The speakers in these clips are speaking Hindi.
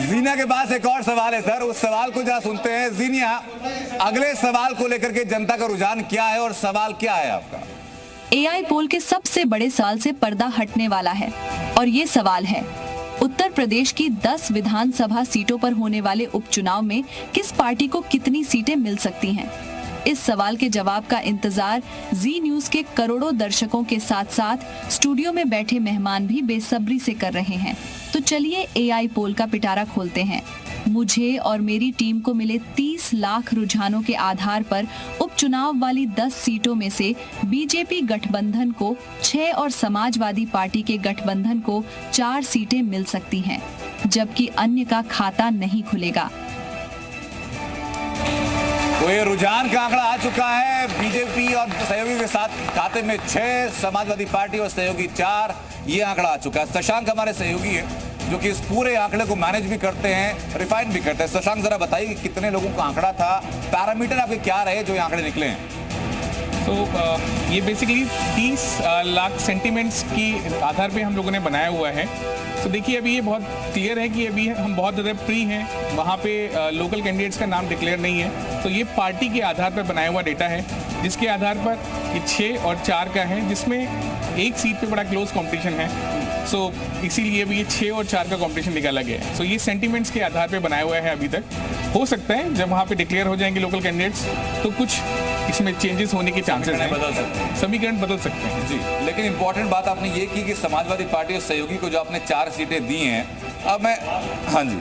जीना के पास एक और सवाल है सर, उस सवाल को जरा सुनते हैं। जीनिया, अगले सवाल को लेकर के जनता का रुझान क्या है और सवाल क्या है आपका? एआई पोल के सबसे बड़े सवाल से पर्दा हटने वाला है और ये सवाल है, उत्तर प्रदेश की 10 विधानसभा सीटों पर होने वाले उपचुनाव में किस पार्टी को कितनी सीटें मिल सकती हैं? इस सवाल के जवाब का इंतजार जी न्यूज के करोड़ों दर्शकों के साथ साथ स्टूडियो में बैठे मेहमान भी बेसब्री से कर रहे हैं। तो चलिए एआई पोल का पिटारा खोलते हैं। मुझे और मेरी टीम को मिले 30 लाख रुझानों के आधार पर उपचुनाव वाली 10 सीटों में से बीजेपी गठबंधन को 6 और समाजवादी पार्टी के गठबंधन को 4 सीटें मिल सकती हैं, जबकि अन्य का खाता नहीं खुलेगा। तो ये रुझान का आंकड़ा आ चुका है। बीजेपी और सहयोगी के साथ खाते में 6, समाजवादी पार्टी और सहयोगी 4, ये आंकड़ा आ चुका है। शशांक हमारे सहयोगी है जो कि इस पूरे आंकड़े को मैनेज भी करते हैं, रिफाइन भी करते हैं। शशांक, जरा बताइए कि कितने लोगों का आंकड़ा था, पैरामीटर आपके क्या रहे जो ये आंकड़े निकले हैं? तो ये बेसिकली 30 लाख सेंटिमेंट्स की आधार पे हम लोगों ने बनाया हुआ है। तो देखिए, अभी ये बहुत क्लियर है कि अभी हम बहुत ज़्यादा प्री हैं, वहाँ पे लोकल कैंडिडेट्स का नाम डिक्लेयर नहीं है। तो ये पार्टी के आधार पर बनाया हुआ डेटा है, जिसके आधार पर ये 6 और 4 का है, जिसमें एक सीट पे बड़ा क्लोज कंपटीशन है। सो इसीलिए भी ये 6 और 4 का कंपटीशन निकाला गया है। सो ये सेंटिमेंट्स के आधार पे बनाया हुआ है अभी तक। हो सकता है जब वहाँ पे डिक्लेयर हो जाएंगे लोकल कैंडिडेट्स तो कुछ इसमें चेंजेस होने के चांसेस हैं, बदल सकते हैं, समीकरण बदल सकते हैं जी। लेकिन इंपॉर्टेंट बात आपने ये की कि समाजवादी पार्टी और सहयोगी को जो आपने 4 सीटें दी हैं, अब मैं, हाँ जी,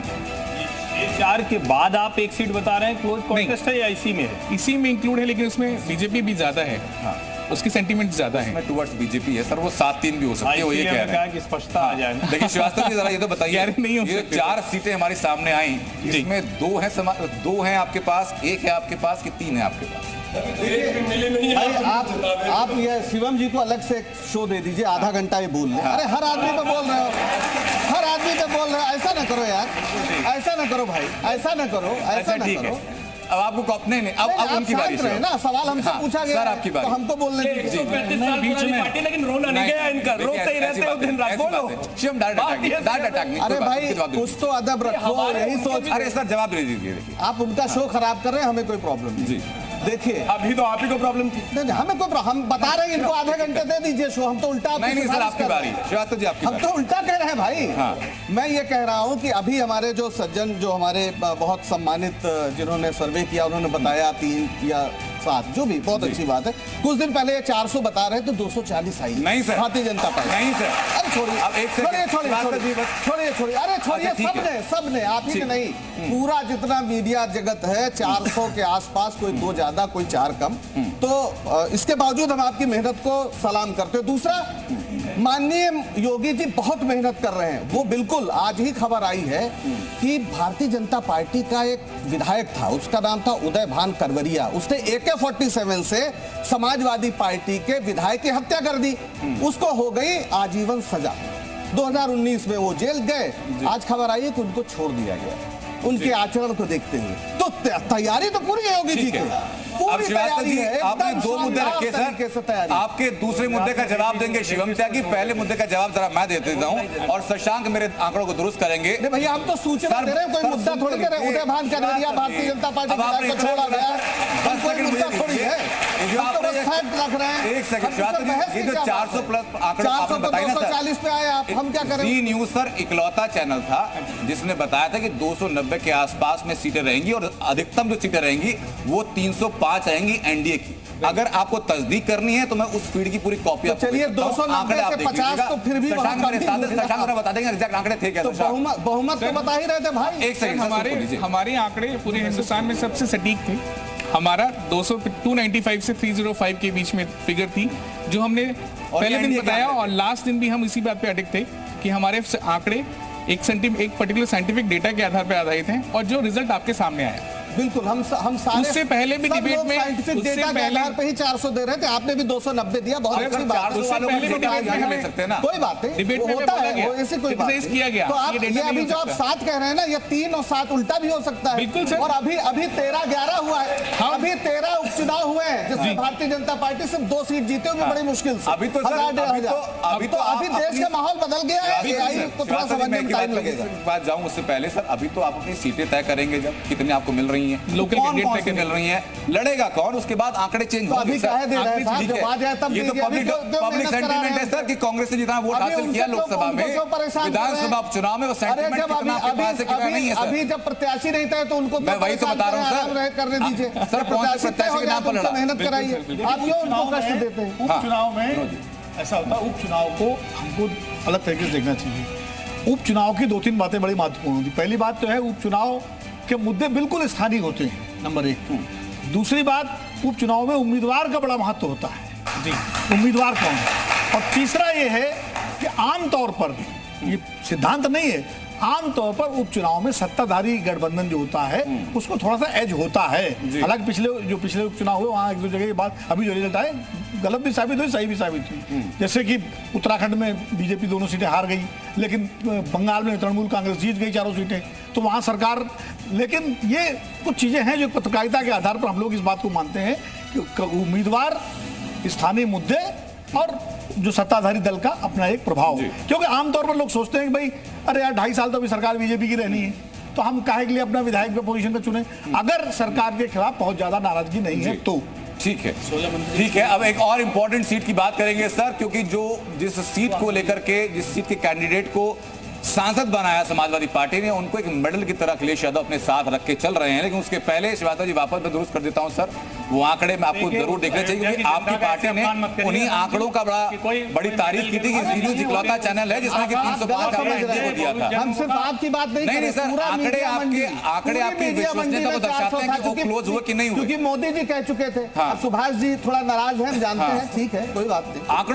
4 के बाद आप एक सीट बता रहे हैं क्लोज कॉन्टेस्ट है या इसी में है? इसी में इंक्लूड है, लेकिन उसमें बीजेपी भी ज्यादा है। हाँ, उसकी सेंटीमेंट ज्यादा है। उसमें टुवर्ड्स बीजेपी है सर, वो 7-3 भी हो सकती है, वो ये कह रहे हैं कि स्पष्टता आ जाए। लेकिन श्रीवास्तव जी जरा ये तो बताइए, नहीं हो ये 4 सीटें हमारी सामने आई, इसमें 2 हैं आपके पास, 1 है आपके पास, कि 3 है आपके पास? भाई आप ये शिवम जी को अलग से शो दे दीजिए, आधा घंटा ये बोल रहे। अरे हर आदमी पे बोल रहे हो, हर आदमी पे बोल रहे हो, ऐसा ना करो यार, ऐसा ना करो भाई, ऐसा ना करो, ऐसा ना करो। अब आपको कॉपने नहीं, अब उनकी बारी है ना, सवाल हमसे पूछा गया सर, आपकी बारी, तो हमको बोलने दीजिए। बीच में लेकिन रोना नहीं गया इनका, रोते ही रहते हो दिन रात। बोलो शिवम, डायरेक्ट अटैक। अरे भाई कुछ तो अदब रखो, यही सोच। अरे सर, जवाब दे दीजिए। आप उनका शो खराब कर रहे हैं, हमें कोई प्रॉब्लम नहीं। जी देखिए, अभी तो आप ही को प्रॉब्लम थी। नहीं, हमें कोई, हम बता रहे हैं इनको आधे घंटे दे दीजिए शो, हम तो उल्टा। नहीं सर, आपकी बारी, श्रीवास्तव जी आपकी हम बारी। तो उल्टा कह रहे हैं भाई। हाँ। मैं ये कह रहा हूँ कि अभी हमारे जो सज्जन, जो हमारे बहुत सम्मानित जिन्होंने सर्वे किया, उन्होंने बताया 3 या 7, जो भी बहुत अच्छी बात है। कुछ दिन पहले 400 बता रहे तो 240 आई। नहीं सर, भारतीय जनता पार्टी। नहीं सर, अरे छोड़िए, अब एक छोड़िए, अरे छोड़िए, सबने आप ही के नहीं, पूरा जितना मीडिया जगत है 400 के आसपास, कोई 2 ज्यादा कोई 4 कम। तो इसके बावजूद हम आपकी मेहनत को सलाम करते हैं। दूसरा, माननीय योगी जी बहुत मेहनत कर रहे हैं। वो बिल्कुल, आज ही खबर आई है कि भारतीय जनता पार्टी का एक विधायक था, उसका नाम था उदय भान करवरिया, उसने AK-47 से समाजवादी पार्टी के विधायक की हत्या कर दी। उसको हो गई आजीवन सजा। 2019 में वो जेल गए। आज खबर आई है कि उनको छोड़ दिया गया, उनके आचरण को देखते हुए। तो तैयारी तो पूरी है योगी जी की, पूरी तैयारी है। आपने 2 मुद्दे रखे सर, आपके दूसरे मुद्दे का जवाब देंगे शिवम त्यागी, पहले मुद्दे का जवाब जरा मैं दे देता हूं और शशांक मेरे आंकड़ों को दुरुस्त करेंगे। नहीं भैया, हम तो सूचना दे रहे हैं, कोई मुद्दा थोड़ी दे रहे हैं। उदय भान करवरिया भारतीय जनता पार्टी को छोड़ा गया, कोई मुद्दा थोड़ी है। रख रहे हैं। एक सेकंड, ये जो 400 प्लस आंकड़ा आपने बताया ना सर, 240 पे आए आप, हम क्या करें? जी न्यूज सर इकलौता चैनल था जिसने बताया था कि 290 के आसपास में सीटें रहेंगी और अधिकतम जो सीटें रहेंगी वो 305 आएंगी एनडीए की। अगर आपको तस्दीक करनी है तो मैं उस फीड की पूरी कॉपी आपको चलिए 290 से 50 तो फिर भी शशांक बता देंगे एग्जैक्ट आंकड़े थे क्या? बहुमत तो बता ही रहे थे भाई। एक सेकंड, हमारे आंकड़े पूरे हिंदुस्तान में सबसे सटीक थे। हमारा 295 से 305 के बीच में फिगर थी, जो हमने पहले दिन बताया और लास्ट दिन भी हम इसी बात पे अडिग थे कि हमारे आंकड़े एक पर्टिकुलर साइंटिफिक डेटा के आधार पर आधारित हैं और जो रिजल्ट आपके सामने आया बिल्कुल हम सारे उससे पहले भी सब डिबेट लोग में साइंटिफिक उससे डेटा के पहले आधार पे ही 400 दे रहे थे, आपने भी 290 दिया, बहुत अगर अच्छी बात 400 है। वालों को पहले भी छोटा डिबेट में ध्यान हमें ले सकते हैं ना। कोई बात नहीं, डिबेट वो में होता बोला है, गया, वो ऐसी कोई बात criticize नहीं। किया गया, तो आप ये डेटा ये अभी नहीं जो हो आप सकता। 7 कह रहे हैं ना, ये 3 और 7 उल्टा भी हो सकता है। बिल्कुल सर। और अभी 13-11 हुआ है, हाँ। अभी 13 उपचुनाव हुए हैं जिसमें भारतीय जनता पार्टी सिर्फ 2 सीट जीते होंगे बड़ी मुश्किल से। अभी तो सर, 1000-1500। अभी तो अभी देश का माहौल बदल गया है, AI को थोड़ा समझने में टाइम लगेगा। बात जाऊं उससे पहले सर, अभी तो आप अपनी सीटें तय करेंगे जब कितनी आपको मिल रही हैं, लोकल कौन कैंडिडेट कौन तय सी मिल रही हैं, लड़ेगा कौन, उसके बाद आंकड़े चेंज तो होंगे अभी सर। कहे दे रहे हैं ठीक साहब, जब आ जाए तब ये तो दीजिए, अभी पब्लिक मेहनत करा रहे सेंटीमेंट है हैं। सर कि कांग्रेस ने जितना वोट अभी हासिल उनसे किया तो लोकसभा उनको में, क्यों परेशान कर रहे हैं? विधानसभा उपचुनाव में वो अरे सेंटीमेंट जब कितना आपके पास है कितना नहीं है सर। अभी जब प्रत्याशी नहीं थे तो उनको मैं वही तो बता रहा हूं सर। करने दीजिए सर, कौन से प्रत्याशी के नाम पर लड़ा? मेहनत कराइए, आप क्यों उनको कष्ट देते हैं? उपचुनाव में ऐसा होता है, उपचुनाव को हमको अलग तरीके से देखना चाहिए। उपचुनाव की 2-3 बातें बड़ी महत्वपूर्ण होती। पहली बात तो है उपचुनाव के मुद्दे बिल्कुल स्थानीय होते हैं, नंबर 1। दूसरी बात, उपचुनाव में उम्मीदवार का बड़ा महत्व होता है। जी, उम्मीदवार कौन है। और तीसरा ये है कि आमतौर पर, ये सिद्धांत नहीं है, आमतौर पर उपचुनाव में सत्ताधारी गठबंधन जो होता है उसको थोड़ा सा एज होता है। हालांकि पिछले उपचुनाव हुए वहाँ 1-2 जगह के बाद अभी जो रिजल्ट आए गलत भी साबित हुई, सही भी साबित हुई। जैसे कि उत्तराखंड में बीजेपी 2 सीटें हार गई, लेकिन बंगाल में तृणमूल कांग्रेस जीत गई 4 सीटें, तो वहाँ सरकार। लेकिन ये कुछ चीजें हैं जो पत्रकारिता के आधार पर हम लोग इस बात को मानते हैं कि उम्मीदवार, स्थानीय मुद्दे और जो सत्ताधारी दल का अपना एक प्रभाव। क्योंकि आमतौर पर लोग सोचते हैं कि भाई अरे यार 2.5 साल तो अभी सरकार बीजेपी की रहनी है, तो हम काहे के लिए अपना विधायक पे पोजीशन पे चुने, अगर सरकार के खिलाफ बहुत ज्यादा नाराजगी नहीं है तो। ठीक है, ठीक है। अब एक और इम्पोर्टेंट सीट की बात करेंगे सर, क्योंकि जिस सीट को लेकर के, जिस सीट के कैंडिडेट को सांसद बनाया समाजवादी पार्टी ने, उनको एक मेडल की तरह अखिलेश यादव अपने साथ रख के चल रहे हैं। लेकिन उसके पहले श्रीवास्तव जी वापस मैं दुरुस्त कर देता हूं सर, वो आंकड़े में आपको जरूर देखना चाहिए, क्योंकि आपकी पार्टी ने उन्हीं आंकड़ों का बड़ी तारीफ की थी कि जी न्यूज़ इकलौता चैनल है जिसने कि 305 आंकड़ा हिंदी को दिया था। हम सिर्फ आपकी बात नहीं सर, आंकड़े आपकी विश्वसनीयता को दर्शाते हैं कि वो क्लोज हुए कि नहीं हुए, क्योंकि मोदी जी कह चुके थे। सुभाष जी थोड़ा नाराज हैं, हम जानते हैं, ठीक है, कोई बात नहीं। आंकड़ों